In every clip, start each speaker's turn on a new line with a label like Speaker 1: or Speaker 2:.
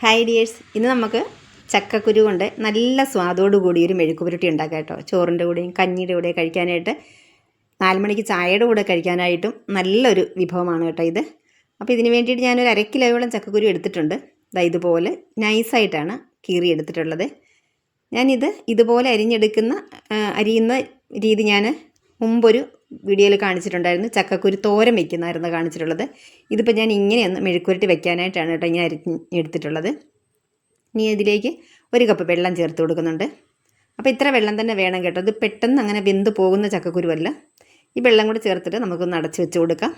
Speaker 1: Hi dears, ഇന്ന് നമുക്ക് ചക്കക്കുരു കൊണ്ട് നല്ല സ്വാദോടു കൂടി ഒരു മെഴുക്കുപുരട്ടി ഉണ്ടാക്കാം കേട്ടോ. ചോറിൻ്റെ കൂടെയും കഞ്ഞിയുടെ കൂടെ കഴിക്കാനായിട്ട്, 4 മണിക്ക് ചായയുടെ കൂടെ കഴിക്കാനായിട്ടും നല്ലൊരു വിഭവമാണ് കേട്ടോ ഇത്. അപ്പോൾ ഇതിന് വേണ്ടിയിട്ട് ഞാനൊരു 1/2 കിലോയോളം ചക്കക്കുരു എടുത്തിട്ടുണ്ട്. ഇതുപോലെ നൈസായിട്ടാണ് കീറി എടുത്തിട്ടുള്ളത്. ഞാനിത് ഇതുപോലെ അരിയുന്ന രീതി ഞാൻ മുമ്പൊരു വീഡിയോയിൽ കാണിച്ചിട്ടുണ്ടായിരുന്നു. ചക്കക്കുരു തോരൻ വയ്ക്കുന്നതായിരുന്നു കാണിച്ചിട്ടുള്ളത്. ഇതിപ്പോൾ ഞാൻ ഇങ്ങനെയൊന്ന് മെഴുക്കുരട്ടി വെക്കാനായിട്ടാണ് കേട്ടോ ഞാൻ എടുത്തിട്ടുള്ളത്. ഇനി ഇതിലേക്ക് 1 കപ്പ് വെള്ളം ചേർത്ത് കൊടുക്കുന്നുണ്ട്. അപ്പോൾ ഇത്ര വെള്ളം തന്നെ വേണം കേട്ടോ. ഇത് പെട്ടെന്ന് അങ്ങനെ വെന്ത് പോകുന്ന ചക്കക്കുരുവല്ല. ഈ വെള്ളം കൂടി ചേർത്തിട്ട് നമുക്കൊന്ന് അടച്ച് വെച്ച് കൊടുക്കാം.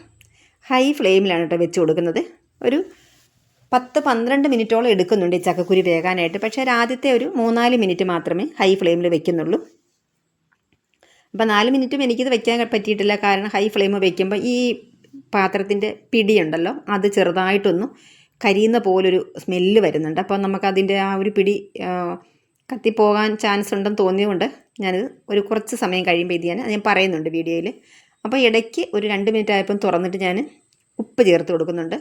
Speaker 1: ഹൈ ഫ്ലെയിമിലാണ് കേട്ടോ വെച്ച് കൊടുക്കുന്നത്. ഒരു 10-12 മിനിറ്റോളം എടുക്കുന്നുണ്ട് ഈ ചക്കക്കുരു വേകാനായിട്ട്. പക്ഷേ ആദ്യത്തെ ഒരു 3-4 മിനിറ്റ് മാത്രമേ ഹൈ ഫ്ലെയിമിൽ വെക്കുന്നുള്ളൂ. അപ്പോൾ 4 മിനിറ്റും എനിക്കിത് വെക്കാൻ പറ്റിയിട്ടില്ല. കാരണം ഹൈ ഫ്ലെയിം വയ്ക്കുമ്പോൾ ഈ പാത്രത്തിൻ്റെ പിടിയുണ്ടല്ലോ, അത് ചെറുതായിട്ടൊന്ന് കരിയുന്ന പോലൊരു സ്മെല്ല് വരുന്നുണ്ട്. അപ്പോൾ നമുക്കതിൻ്റെ ആ ഒരു പിടി കത്തിപ്പോകാൻ ചാൻസ് ഉണ്ടെന്ന് തോന്നിയതുകൊണ്ട് ഞാനിത് കുറച്ച് സമയം കഴിയുമ്പോൾ ഇത് ഞാൻ പറയുന്നുണ്ട് വീഡിയോയിൽ. അപ്പോൾ ഇടയ്ക്ക് ഒരു 2 മിനിറ്റ് ആയപ്പം തുറന്നിട്ട് ഞാൻ ഉപ്പ് ചേർത്ത് കൊടുക്കുന്നുണ്ട്.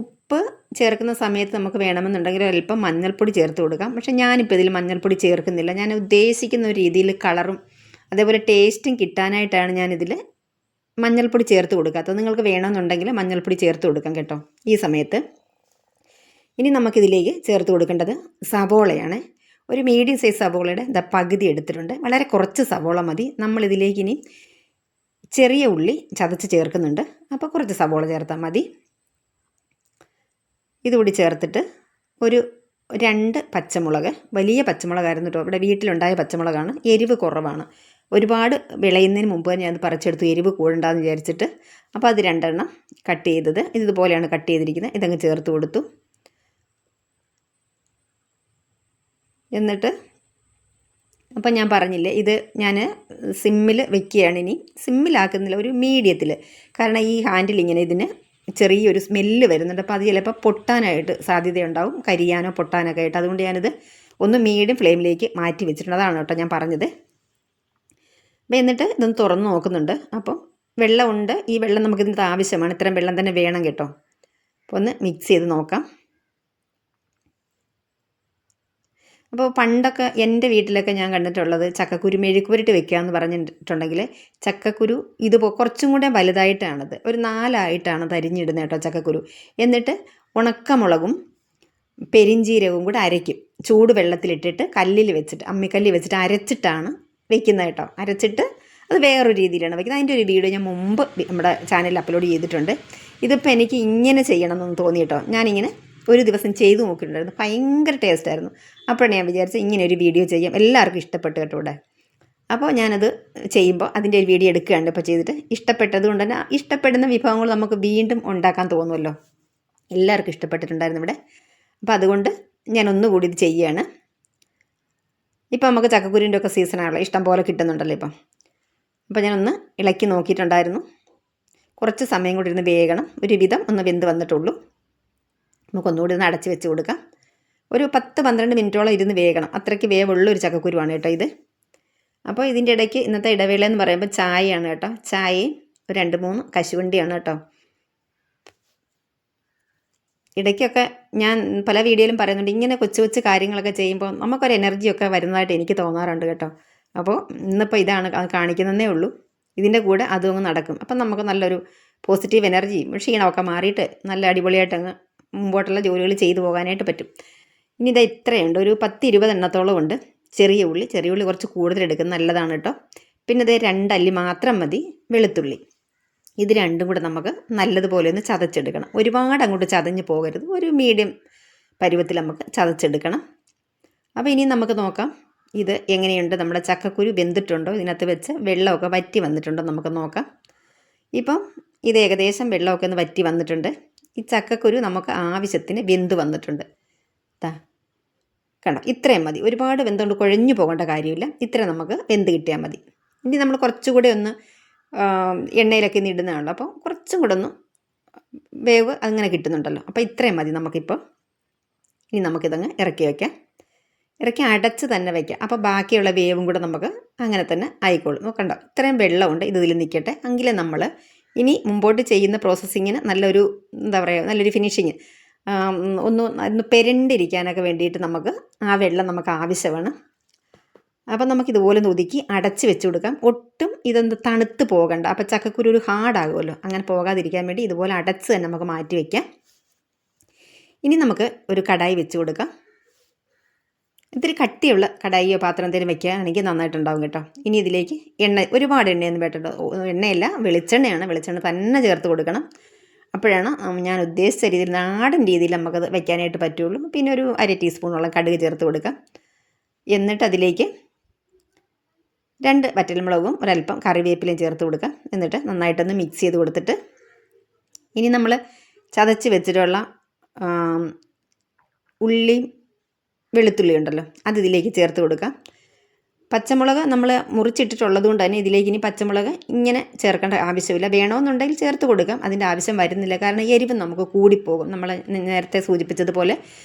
Speaker 1: ഉപ്പ് ചേർക്കുന്ന സമയത്ത് നമുക്ക് വേണമെന്നുണ്ടെങ്കിൽ അല്പം മഞ്ഞൾപ്പൊടി ചേർത്ത് കൊടുക്കാം. പക്ഷേ ഞാനിപ്പോൾ ഇതിൽ മഞ്ഞൾപ്പൊടി ചേർക്കുന്നില്ല. ഞാൻ ഉദ്ദേശിക്കുന്ന ഒരു രീതിയിൽ കളറും അതേപോലെ ടേസ്റ്റും കിട്ടാനായിട്ടാണ് ഞാനിതിൽ മഞ്ഞൾപ്പൊടി ചേർത്ത് കൊടുക്കാത്തത്. നിങ്ങൾക്ക് വേണമെന്നുണ്ടെങ്കിൽ മഞ്ഞൾപ്പൊടി ചേർത്ത് കൊടുക്കാം കേട്ടോ ഈ സമയത്ത്. ഇനി നമുക്കിതിലേക്ക് ചേർത്ത് കൊടുക്കേണ്ടത് സവോളയാണ്. ഒരു മീഡിയം സൈസ് സവോളയുടെ പകുതി എടുത്തിട്ടുണ്ട്. വളരെ കുറച്ച് സവോള മതി. നമ്മളിതിലേക്ക് ഇനി ചെറിയ ഉള്ളി ചതച്ച് ചേർക്കുന്നുണ്ട്. അപ്പോൾ കുറച്ച് സവോള ചേർത്താൽ മതി. ഇതുകൂടി ചേർത്തിട്ട് ഒരു 2 പച്ചമുളക്, വലിയ പച്ചമുളകായിരുന്നു കേട്ടോ. ഇവിടെ വീട്ടിലുണ്ടായ പച്ചമുളകാണ്. എരിവ് കുറവാണ്. ഒരുപാട് വിളയുന്നതിന് മുമ്പ് തന്നെ അത് പറിച്ചെടുത്ത് എരിവ് കൂടണ്ടെന്ന് വിചാരിച്ചിട്ട്. അപ്പോൾ അത് 2 എണ്ണം കട്ട് ചെയ്തത് ഇതുപോലെയാണ് കട്ട് ചെയ്തിരിക്കുന്നത്. ഇതങ്ങ് ചേർത്ത് കൊടുത്തു. എന്നിട്ട് അപ്പം ഞാൻ പറഞ്ഞില്ലേ, ഇത് ഞാൻ സിമ്മിൽ വെക്കുകയാണ്. ഇനി സിമ്മിലാക്കുന്നില്ല, ഒരു മീഡിയത്തിൽ. കാരണം ഈ ഹാൻഡിൽ ഇങ്ങനെ ഇതിന് ചെറിയൊരു സ്മെല്ല് വരുന്നുണ്ട്. അപ്പോൾ അത് ചിലപ്പോൾ പൊട്ടാനായിട്ട് സാധ്യതയുണ്ടാവും, കരിയാനോ പൊട്ടാനൊക്കെ ആയിട്ട്. അതുകൊണ്ട് ഞാനിത് ഒന്ന് മീഡിയം ഫ്ലെയിമിലേക്ക് മാറ്റി വെച്ചിട്ടുണ്ട്. അതാണ് കേട്ടോ ഞാൻ പറഞ്ഞത്. അപ്പോൾ എന്നിട്ട് ഇതൊന്ന് തുറന്ന് നോക്കുന്നുണ്ട്. അപ്പോൾ വെള്ളമുണ്ട്. ഈ വെള്ളം നമുക്കിതിനകത്ത് ആവശ്യമാണ്. ഇത്രയും വെള്ളം തന്നെ വേണം കേട്ടോ. അപ്പോൾ ഒന്ന് മിക്സ് ചെയ്ത് നോക്കാം. അപ്പോൾ പണ്ടൊക്കെ എൻ്റെ വീട്ടിലൊക്കെ ഞാൻ കണ്ടിട്ടുള്ളത് ചക്കക്കുരു മെഴുക്കുപുരട്ടി വെക്കുകയെന്ന് പറഞ്ഞിട്ടുണ്ടെങ്കിൽ ചക്കക്കുരു കുറച്ചും കൂടെ വലുതായിട്ടാണത്, ഒരു 4 ആയിട്ടാണ് അരിഞ്ഞിടുന്നത് കേട്ടോ ചക്കക്കുരു. എന്നിട്ട് ഉണക്കമുളകും പെരിഞ്ചീരകവും കൂടെ അരയ്ക്കും. ചൂട് വെള്ളത്തിലിട്ടിട്ട് അമ്മിക്കല്ലിൽ വെച്ചിട്ട് അരച്ചിട്ടാണ് വെക്കുന്നത് കേട്ടോ. അരച്ചിട്ട് അത് വേറൊരു രീതിയിലാണ് വെക്കുന്നത്. അതിൻ്റെ ഒരു വീഡിയോ ഞാൻ മുമ്പ് നമ്മുടെ ചാനലിൽ അപ്ലോഡ് ചെയ്തിട്ടുണ്ട്. ഇതിപ്പോൾ എനിക്ക് ഇങ്ങനെ ചെയ്യണമെന്നൊന്ന് തോന്നി കേട്ടോ. ഞാനിങ്ങനെ ഒരു ദിവസം ചെയ്തു നോക്കിയിട്ടുണ്ടായിരുന്നു. ഭയങ്കര ടേസ്റ്റായിരുന്നു. അപ്പോഴാണ് ഞാൻ വിചാരിച്ചത് ഇങ്ങനെ ഒരു വീഡിയോ ചെയ്യാം. എല്ലാവർക്കും ഇഷ്ടപ്പെട്ടു കേട്ടോ ഇവിടെ. അപ്പോൾ ഞാനത് ചെയ്യുമ്പോൾ അതിൻ്റെ ഒരു വീഡിയോ എടുക്കുകയാണ് ഇപ്പോൾ ചെയ്തിട്ട്. ഇഷ്ടപ്പെട്ടത് കൊണ്ട് തന്നെ ഇഷ്ടപ്പെടുന്ന വിഭവങ്ങൾ നമുക്ക് വീണ്ടും ഉണ്ടാക്കാൻ തോന്നുമല്ലോ. എല്ലാവർക്കും ഇഷ്ടപ്പെട്ടിട്ടുണ്ടായിരുന്നു ഇവിടെ. അപ്പോൾ അതുകൊണ്ട് ഞാൻ ഒന്നുകൂടി ഇത് ചെയ്യുകയാണ്. ഇപ്പം നമുക്ക് ചക്കക്കുരുവിൻ്റെ ഒക്കെ സീസണാണല്ലോ, ഇഷ്ടം പോലെ കിട്ടുന്നുണ്ടല്ലോ ഇപ്പം. അപ്പോൾ ഞാനൊന്ന് ഇളക്കി നോക്കിയിട്ടുണ്ടായിരുന്നു. കുറച്ച് സമയം കൂടി ഇരുന്ന് വേകണം. ഒരു വിധം ഒന്ന് വെന്ത് വന്നിട്ടുള്ളൂ. നമുക്കൊന്നുകൂടി ഒന്ന് അടച്ച് വെച്ച് കൊടുക്കാം. ഒരു 10-12 മിനിറ്റോളം ഇരുന്ന് വേകണം. അത്രയ്ക്ക് വേവുള്ളൊരു ചക്കക്കുരുവാണ് കേട്ടോ ഇത്. അപ്പോൾ ഇതിൻ്റെ ഇടയ്ക്ക് ഇന്നത്തെ ഇടവേള എന്ന് പറയുമ്പോൾ ചായയാണ് കേട്ടോ. ചായയും 2-3 കശുവണ്ടിയാണ് കേട്ടോ. ഇടയ്ക്കൊക്കെ ഞാൻ പല വീഡിയോയിലും പറയുന്നുണ്ട്, ഇങ്ങനെ കൊച്ചു കാര്യങ്ങളൊക്കെ ചെയ്യുമ്പോൾ നമുക്കൊരു എനർജിയൊക്കെ വരുന്നതായിട്ട് എനിക്ക് തോന്നാറുണ്ട് കേട്ടോ. അപ്പോൾ ഇന്നിപ്പോൾ ഇതാണ് കാണിക്കുന്നതേ ഉള്ളൂ. ഇതിൻ്റെ കൂടെ അതും അങ്ങ് നടക്കും. അപ്പം നമുക്ക് നല്ലൊരു പോസിറ്റീവ് എനർജിയും ക്ഷീണമൊക്കെ മാറിയിട്ട് നല്ല അടിപൊളിയായിട്ട് അങ്ങ് മുമ്പോട്ടുള്ള ജോലികൾ ചെയ്തു പോകാനായിട്ട് പറ്റും. ഇനി ഇതാ ഇത്രയുണ്ട്, ഒരു 10-20 എണ്ണത്തോളം ഉണ്ട്. ചെറിയ ഉള്ളി കുറച്ച് കൂടുതൽ എടുക്കുന്നത് നല്ലതാണ് കേട്ടോ. പിന്നെ ഇതേ 2 അല്ലി മാത്രം മതി വെളുത്തുള്ളി. ഇത് രണ്ടും കൂടെ നമുക്ക് നല്ലതുപോലെ ഒന്ന് ചതച്ചെടുക്കണം. ഒരുപാട് അങ്ങോട്ട് ചതഞ്ഞ് പോകരുത്, ഒരു മീഡിയം പരുവത്തിൽ നമുക്ക് ചതച്ചെടുക്കണം. അപ്പോൾ ഇനി നമുക്ക് നോക്കാം ഇത് എങ്ങനെയുണ്ട്. നമ്മുടെ ചക്കക്കുരു വെന്തിട്ടുണ്ടോ, ഇതിനകത്ത് വെച്ച് വെള്ളമൊക്കെ വറ്റി വന്നിട്ടുണ്ടോ നമുക്ക് നോക്കാം. ഇപ്പം ഇത് ഏകദേശം വെള്ളമൊക്കെ ഒന്ന് വറ്റി വന്നിട്ടുണ്ട്. ഈ ചക്കക്കുരു നമുക്ക് ആവശ്യത്തിന് വെന്ത് വന്നിട്ടുണ്ട്. കണ്ടോ, ഇത്രയും മതി. ഒരുപാട് വെന്തുകൊണ്ട് കുഴഞ്ഞു പോകേണ്ട കാര്യമില്ല. ഇത്ര നമുക്ക് വെന്ത് കിട്ടിയാൽ മതി. ഇനി നമ്മൾ കുറച്ചുകൂടെ ഒന്ന് എണ്ണയിലൊക്കെ ഒന്ന് ഇടുന്നതാണല്ലോ, അപ്പോൾ കുറച്ചും കൂടെ ഒന്ന് വേവ് അങ്ങനെ കിട്ടുന്നുണ്ടല്ലോ. അപ്പോൾ ഇത്രയും മതി നമുക്കിപ്പോൾ. ഇനി നമുക്കിതങ്ങ് ഇറക്കി വയ്ക്കാം. ഇറക്കി അടച്ച് തന്നെ വയ്ക്കാം. അപ്പോൾ ബാക്കിയുള്ള വേവും കൂടെ നമുക്ക് അങ്ങനെ തന്നെ ആയിക്കോളും. നോക്കണ്ടോ, ഇത്രയും വെള്ളമുണ്ട്. ഇതിൽ നിൽക്കട്ടെ. എങ്കിലേ നമ്മൾ ഇനി മുമ്പോട്ട് ചെയ്യുന്ന പ്രോസസ്സിങ്ങിന് നല്ലൊരു ഫിനിഷിങ് ഒന്ന് പെരണ്ടിരിക്കാനൊക്കെ വേണ്ടിയിട്ട് നമുക്ക് ആ വെള്ളം നമുക്ക് ആവശ്യമാണ്. അപ്പം നമുക്കിതുപോലെ ഒന്ന് ഒതുക്കി അടച്ച് വെച്ച് കൊടുക്കാം. ഒട്ടും ഇതൊന്ന് തണുത്ത് പോകണ്ട. അപ്പം ചക്കക്കുരു ഒരു ഹാർഡാകുമല്ലോ, അങ്ങനെ പോകാതിരിക്കാൻ വേണ്ടി ഇതുപോലെ അടച്ച് തന്നെ നമുക്ക് മാറ്റി വയ്ക്കാം. ഇനി നമുക്ക് ഒരു കടായി വെച്ച് കൊടുക്കാം. ഇത്തിരി കട്ടിയുള്ള കടായിയോ പാത്രം എന്തെങ്കിലും വെക്കുകയാണെങ്കിൽ നന്നായിട്ടുണ്ടാവും കേട്ടോ. ഇനി ഇതിലേക്ക് ഒരുപാട് എണ്ണയൊന്നും വേണ്ട, എണ്ണയല്ല വെളിച്ചെണ്ണയാണ്, വെളിച്ചെണ്ണ തന്നെ ചേർത്ത് കൊടുക്കണം. അപ്പോഴാണ് ഞാൻ ഉദ്ദേശിച്ച രീതിയിൽ നാടൻ രീതിയിൽ നമുക്കത് വെക്കാനായിട്ട് പറ്റുള്ളൂ. പിന്നെ ഒരു 1/2 ടീസ്പൂണോളം കടുക് ചേർത്ത് കൊടുക്കാം. എന്നിട്ട് അതിലേക്ക് 2 വറ്റൽമുളകും ഒരല്പം കറിവേപ്പിലയും ചേർത്ത് കൊടുക്കാം. എന്നിട്ട് നന്നായിട്ടൊന്ന് മിക്സ് ചെയ്ത് കൊടുത്തിട്ട് ഇനി നമ്മൾ ചതച്ച് വെച്ചിട്ടുള്ള ഉള്ളിയും വെളുത്തുള്ളി ഉണ്ടല്ലോ, അത് ഇതിലേക്ക് ചേർത്ത് കൊടുക്കാം. പച്ചമുളക് നമ്മൾ മുറിച്ചിട്ടിട്ടുള്ളത് കൊണ്ട് തന്നെ ഇതിലേക്ക് ഇനി പച്ചമുളക് ഇങ്ങനെ ചേർക്കേണ്ട ആവശ്യമില്ല. വേണമെന്നുണ്ടെങ്കിൽ ചേർത്ത് കൊടുക്കാം, അതിൻ്റെ ആവശ്യം വരുന്നില്ല. കാരണം എരിവ് നമുക്ക് കൂടിപ്പോകും. നമ്മൾ നേരത്തെ സൂചിപ്പിച്ചതുപോലെ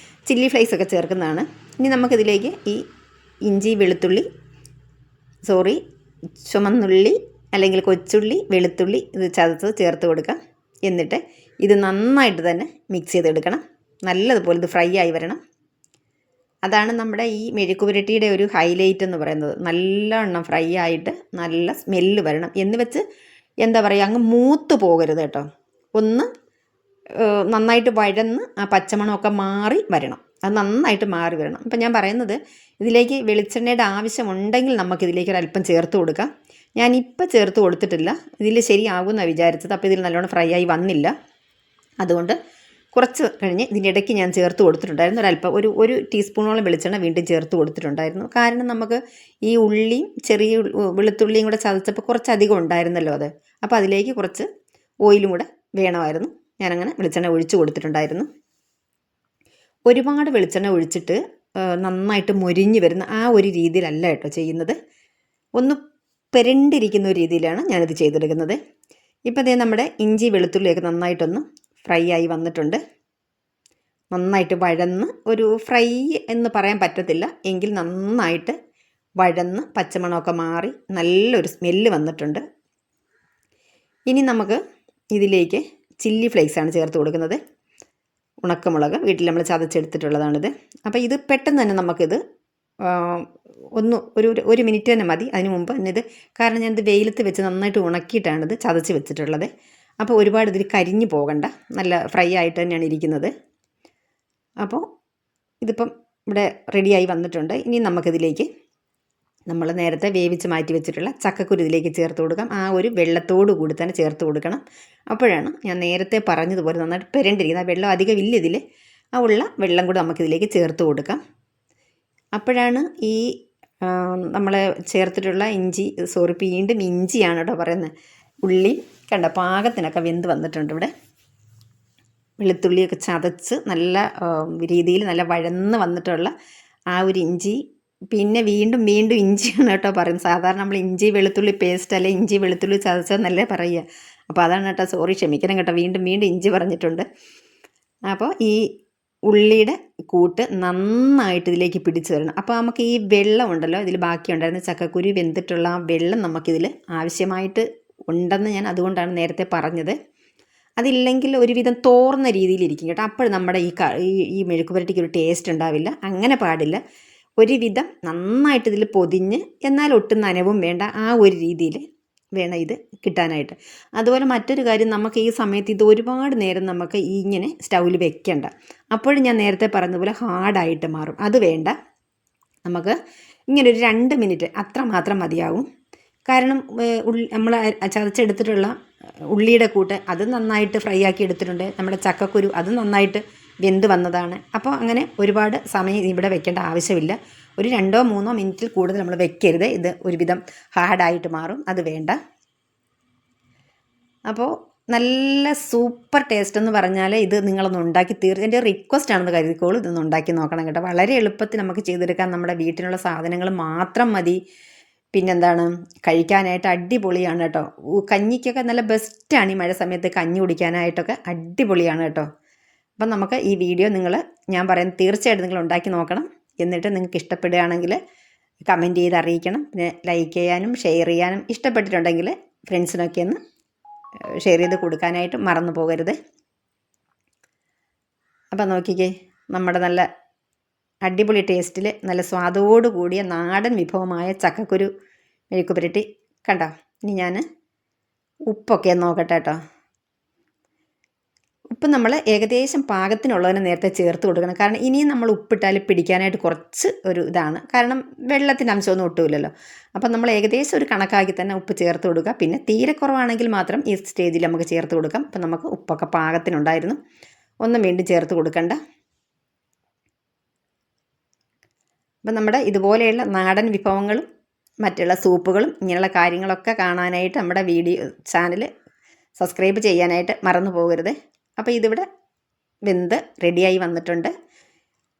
Speaker 1: ചില്ലി ഫ്ലേക്സ് ഒക്കെ ചേർക്കുന്നതാണ്. ഇനി നമുക്കിതിലേക്ക് ഈ ഇഞ്ചി വെളുത്തുള്ളി ചുമന്നുള്ളി അല്ലെങ്കിൽ കൊച്ചുള്ളി വെളുത്തുള്ളി ഇത് ചതച്ച് ചേർത്ത് കൊടുക്കാം. എന്നിട്ട് ഇത് നന്നായിട്ട് തന്നെ മിക്സ് ചെയ്തെടുക്കണം. നല്ലതുപോലെ ഇത് ഫ്രൈ ആയി വരണം. അതാണ് നമ്മുടെ ഈ മെഴുക്ക് പുരട്ടിയുടെ ഒരു ഹൈലൈറ്റ് എന്ന് പറയുന്നത്. നല്ലവണ്ണം ഫ്രൈ ആയിട്ട് നല്ല സ്മെല്ല് വരണം. എന്ന് വെച്ച് എന്താ പറയുക, അങ്ങ് മൂത്ത് പോകരുത് കേട്ടോ. ഒന്ന് നന്നായിട്ട് വഴന്ന് ആ പച്ചമണമൊക്കെ മാറി വരണം. അത് നന്നായിട്ട് മാറി വരണം. അപ്പം ഞാൻ പറയുന്നത്, ഇതിലേക്ക് വെളിച്ചെണ്ണയുടെ ആവശ്യമുണ്ടെങ്കിൽ നമുക്കിതിലേക്ക് ഒരല്പം ചേർത്ത് കൊടുക്കാം. ഞാനിപ്പോൾ ചേർത്ത് കൊടുത്തിട്ടില്ല, ഇതിൽ ശരിയാകുമെന്നാണ് വിചാരിച്ചത്. അപ്പോൾ ഇതിൽ നല്ലോണം ഫ്രൈ ആയി വന്നില്ല. അതുകൊണ്ട് കുറച്ച് കഴിഞ്ഞ് ഇതിൻ്റെ ഇടയ്ക്ക് ഞാൻ ചേർത്ത് കൊടുത്തിട്ടുണ്ടായിരുന്നു. ഒരല്പം ഒരു ടീസ്പൂണോളം വെളിച്ചെണ്ണ വീണ്ടും ചേർത്ത് കൊടുത്തിട്ടുണ്ടായിരുന്നു. കാരണം നമുക്ക് ഈ ഉള്ളിയും ചെറിയ വെളുത്തുള്ളിയും കൂടെ ചതച്ചപ്പോൾ കുറച്ചധികം ഉണ്ടായിരുന്നല്ലോ അത്. അപ്പോൾ അതിലേക്ക് കുറച്ച് ഓയിലും കൂടെ വേണമായിരുന്നു. ഞാനങ്ങനെ വെളിച്ചെണ്ണ ഒഴിച്ച് കൊടുത്തിട്ടുണ്ടായിരുന്നു. ഒരുപാട് വെളിച്ചെണ്ണ ഒഴിച്ചിട്ട് നന്നായിട്ട് മൊരിഞ്ഞ് വരുന്ന ആ ഒരു രീതിയിലല്ല കേട്ടോ ചെയ്യുന്നത്. ഒന്ന് പെരണ്ടിരിക്കുന്ന ഒരു രീതിയിലാണ് ഞാനിത് ചെയ്തെടുക്കുന്നത്. ഇപ്പോൾ ദേ നമ്മുടെ ഇഞ്ചി വെളുത്തുള്ളിയൊക്കെ നന്നായിട്ടൊന്ന് ഫ്രൈ ആയി വന്നിട്ടുണ്ട്. നന്നായിട്ട് വഴന്ന്, ഒരു ഫ്രൈ എന്ന് പറയാൻ പറ്റത്തില്ല എങ്കിൽ നന്നായിട്ട് വഴന്ന് പച്ചമണമൊക്കെ മാറി നല്ലൊരു സ്മെല്ല് വന്നിട്ടുണ്ട്. ഇനി നമുക്ക് ഇതിലേക്ക് ചില്ലി ഫ്ലേക്സാണ് ചേർത്ത് കൊടുക്കുന്നത്. ഉണക്കമുളക് വീട്ടിൽ നമ്മൾ ചതച്ചെടുത്തിട്ടുള്ളതാണിത്. അപ്പോൾ ഇത് പെട്ടെന്ന് തന്നെ നമുക്കിത് ഒരു മിനിറ്റ് തന്നെ മതി. അതിന് മുമ്പ് തന്നെ ഇത്, കാരണം ഞാനിത് വെയിലത്ത് വെച്ച് നന്നായിട്ട് ഉണക്കിയിട്ടാണിത് ചതച്ച് വെച്ചിട്ടുള്ളത്. അപ്പോൾ ഒരുപാട് ഇതിൽ കരിഞ്ഞു പോകണ്ട, നല്ല ഫ്രൈ ആയിട്ട് തന്നെയാണ് ഇരിക്കുന്നത്. അപ്പോൾ ഇതിപ്പം ഇവിടെ റെഡിയായി വന്നിട്ടുണ്ട്. ഇനി നമുക്കിതിലേക്ക് നമ്മൾ നേരത്തെ വേവിച്ച് മാറ്റി വെച്ചിട്ടുള്ള ചക്കക്കുരു ഇതിലേക്ക് ചേർത്ത് കൊടുക്കാം. ആ ഒരു വെള്ളത്തോട് കൂടി തന്നെ ചേർത്ത് കൊടുക്കണം. അപ്പോഴാണ് ഞാൻ നേരത്തെ പറഞ്ഞതുപോലെ നന്നായിട്ട് പെരണ്ടിരിക്കുന്നത്. ആ വെള്ളം അധികം ഇല്ല ഇതിൽ, ആ ഉള്ള വെള്ളം കൂടി നമുക്കിതിലേക്ക് ചേർത്ത് കൊടുക്കാം. അപ്പോഴാണ് ഈ നമ്മൾ ചേർത്തിട്ടുള്ള വീണ്ടും ഇഞ്ചിയാണ് കേട്ടോ പറയുന്നത്. ഉള്ളി കണ്ട പാകത്തിനൊക്കെ വെന്ത് വന്നിട്ടുണ്ട്. ഇവിടെ വെളുത്തുള്ളിയൊക്കെ ചതച്ച് നല്ല രീതിയിൽ നല്ല വഴന്ന് വന്നിട്ടുള്ള ആ ഒരു ഇഞ്ചി, പിന്നെ വീണ്ടും ഇഞ്ചിയാണ് കേട്ടോ പറയുന്നത്. സാധാരണ നമ്മൾ ഇഞ്ചി വെളുത്തുള്ളി പേസ്റ്റ് അല്ലെ ഇഞ്ചി വെളുത്തുള്ളി ചതച്ചെന്നല്ലേ പറയുക. അപ്പോൾ അതാണ് കേട്ടോ, സോറി ക്ഷമിക്കണം കേട്ടോ, വീണ്ടും ഇഞ്ചി പറഞ്ഞിട്ടുണ്ട്. അപ്പോൾ ഈ ഉള്ളിയുടെ കൂട്ട് നന്നായിട്ട് ഇതിലേക്ക് പിടിച്ചു വരണം. അപ്പോൾ നമുക്ക് ഈ വെള്ളം ഉണ്ടല്ലോ, ഇതിൽ ബാക്കിയുണ്ടായിരുന്ന ചക്കക്കുരു വെന്തിട്ടുള്ള ആ വെള്ളം നമുക്കിതിൽ ആവശ്യമായിട്ട് ഉണ്ടെന്ന് ഞാൻ അതുകൊണ്ടാണ് നേരത്തെ പറഞ്ഞത്. അതില്ലെങ്കിൽ ഒരുവിധം തോർന്ന രീതിയിലിരിക്കും കേട്ടോ. അപ്പോൾ നമ്മുടെ ഈ മെഴുക്ക് പുരട്ടിക്ക് ഒരു ടേസ്റ്റ് ഉണ്ടാവില്ല. അങ്ങനെ പാടില്ല. ഒരുവിധം നന്നായിട്ട് ഇതിൽ പൊതിഞ്ഞ്, എന്നാൽ ഒട്ടും നനവും വേണ്ട, ആ ഒരു രീതിയിൽ വേണം ഇത് കിട്ടാനായിട്ട്. അതുപോലെ മറ്റൊരു കാര്യം, നമുക്ക് ഈ സമയത്ത് ഇത് ഒരുപാട് നേരം നമുക്ക് ഇങ്ങനെ സ്റ്റൗവിൽ വെക്കേണ്ട. അപ്പോഴും ഞാൻ നേരത്തെ പറഞ്ഞതുപോലെ ഹാർഡായിട്ട് മാറും. അത് വേണ്ട. നമുക്ക് ഇങ്ങനെ ഒരു 2 മിനിറ്റ് അത്ര മാത്രം മതിയാവും. കാരണം നമ്മൾ ചതച്ചെടുത്തിട്ടുള്ള ഉള്ളിയുടെ കൂട്ട് അത് നന്നായിട്ട് ഫ്രൈ ആക്കി എടുത്തിട്ടുണ്ട്. നമ്മുടെ ചക്കക്കുരു അത് നന്നായിട്ട് വെന്ത് വന്നതാണ്. അപ്പോൾ അങ്ങനെ ഒരുപാട് സമയം ഇവിടെ വെക്കേണ്ട ആവശ്യമില്ല. ഒരു 2-3 മിനിറ്റിൽ കൂടുതൽ നമ്മൾ വെക്കരുത്. ഇത് ഒരുവിധം ഹാർഡായിട്ട് മാറും. അത് വേണ്ട. അപ്പോൾ നല്ല സൂപ്പർ ടേസ്റ്റ് എന്ന് പറഞ്ഞാൽ ഇത് നിങ്ങളൊന്ന് ഉണ്ടാക്കി എൻ്റെ റിക്വസ്റ്റ് ആണെന്ന് കരുതിക്കോളൂ. ഇതൊന്ന് ഉണ്ടാക്കി നോക്കണം കേട്ടോ. വളരെ എളുപ്പത്തിൽ നമുക്ക് ചെയ്തെടുക്കാൻ നമ്മുടെ വീട്ടിലുള്ള സാധനങ്ങൾ മാത്രം മതി. പിന്നെന്താണ്, കഴിക്കാനായിട്ട് അടിപൊളിയാണ് കേട്ടോ. കഞ്ഞിക്കൊക്കെ നല്ല ബെസ്റ്റാണ്. ഈ മഴ സമയത്ത് കഞ്ഞി കുടിക്കാനായിട്ടൊക്കെ അടിപൊളിയാണ് കേട്ടോ. അപ്പം നമുക്ക് ഈ വീഡിയോ ഞാൻ പറയുന്നത് തീർച്ചയായിട്ടും നിങ്ങൾ ഉണ്ടാക്കി നോക്കണം. എന്നിട്ട് നിങ്ങൾക്ക് ഇഷ്ടപ്പെടുകയാണെങ്കിൽ കമൻറ്റ് ചെയ്ത് അറിയിക്കണം. പിന്നെ ലൈക്ക് ചെയ്യാനും ഷെയർ ചെയ്യാനും, ഇഷ്ടപ്പെട്ടിട്ടുണ്ടെങ്കിൽ ഫ്രണ്ട്സിനൊക്കെ ഒന്ന് ഷെയർ ചെയ്ത് കൊടുക്കാനായിട്ട് മറന്നു പോകരുത്. അപ്പം നോക്കിക്കേ, നമ്മുടെ നല്ല അടിപൊളി ടേസ്റ്റിൽ നല്ല സ്വാദോട് കൂടിയ നാടൻ വിഭവമായ ചക്കക്കുരു മെഴുക്ക് പുരട്ടി കണ്ടോ. ഇനി ഞാൻ ഉപ്പൊക്കെ നോക്കട്ടെ കേട്ടോ. ഉപ്പ് നമ്മൾ ഏകദേശം പാകത്തിനുള്ളതിന് നേരത്തെ ചേർത്ത് കൊടുക്കണം. കാരണം ഇനിയും നമ്മൾ ഉപ്പിട്ടാൽ പിടിക്കാനായിട്ട് കുറച്ച് ഒരു ഇതാണ്. കാരണം വെള്ളത്തിൻ്റെ അംശമൊന്നും ഒട്ടുമില്ലല്ലോ. അപ്പം നമ്മൾ ഏകദേശം ഒരു കണക്കാക്കി തന്നെ ഉപ്പ് ചേർത്ത് കൊടുക്കുക. പിന്നെ തീരെ കുറവാണെങ്കിൽ മാത്രം ഈ സ്റ്റേജിൽ നമുക്ക് ചേർത്ത് കൊടുക്കാം. അപ്പം നമുക്ക് ഉപ്പൊക്കെ പാകത്തിനുണ്ടായിരുന്നു, ഒന്നും വീണ്ടും ചേർത്ത് കൊടുക്കണ്ട. അപ്പം നമ്മുടെ ഇതുപോലെയുള്ള നാടൻ വിഭവങ്ങളും മറ്റുള്ള സൂപ്പുകളും ഇങ്ങനെയുള്ള കാര്യങ്ങളൊക്കെ കാണാനായിട്ട് നമ്മുടെ ചാനൽ സബ്സ്ക്രൈബ് ചെയ്യാനായിട്ട് മറന്നു പോകരുത്. അപ്പോൾ ഇതിവിടെ വെന്ത് റെഡിയായി വന്നിട്ടുണ്ട്.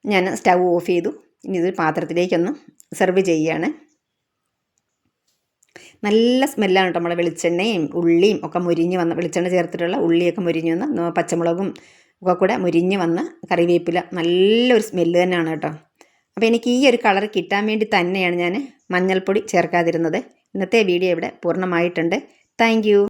Speaker 1: ഞാൻ സ്റ്റൗ ഓഫ് ചെയ്തു. ഇനി ഇത് പാത്രത്തിലേക്കൊന്ന് സെർവ് ചെയ്യുകയാണ്. നല്ല സ്മെല്ലാണ് കേട്ടോ. നമ്മളെ വെളിച്ചെണ്ണയും ഉള്ളിയും ഒക്കെ മുരിഞ്ഞ് വന്ന്, വെളിച്ചെണ്ണ ചേർത്തിട്ടുള്ള ഉള്ളിയൊക്കെ മുരിഞ്ഞ് വന്ന്, പച്ചമുളകും ഒക്കെ കൂടെ മുരിഞ്ഞ് വന്ന്, കറിവേപ്പില, നല്ലൊരു സ്മെല്ല് തന്നെയാണ് കേട്ടോ. അപ്പോൾ എനിക്ക് ഈ ഒരു കളർ കിട്ടാൻ വേണ്ടി തന്നെയാണ് ഞാൻ മഞ്ഞൾപ്പൊടി ചേർക്കാതിരുന്നത്. ഇന്നത്തെ വീഡിയോ ഇവിടെ പൂർണ്ണമായിട്ടുണ്ട്. താങ്ക്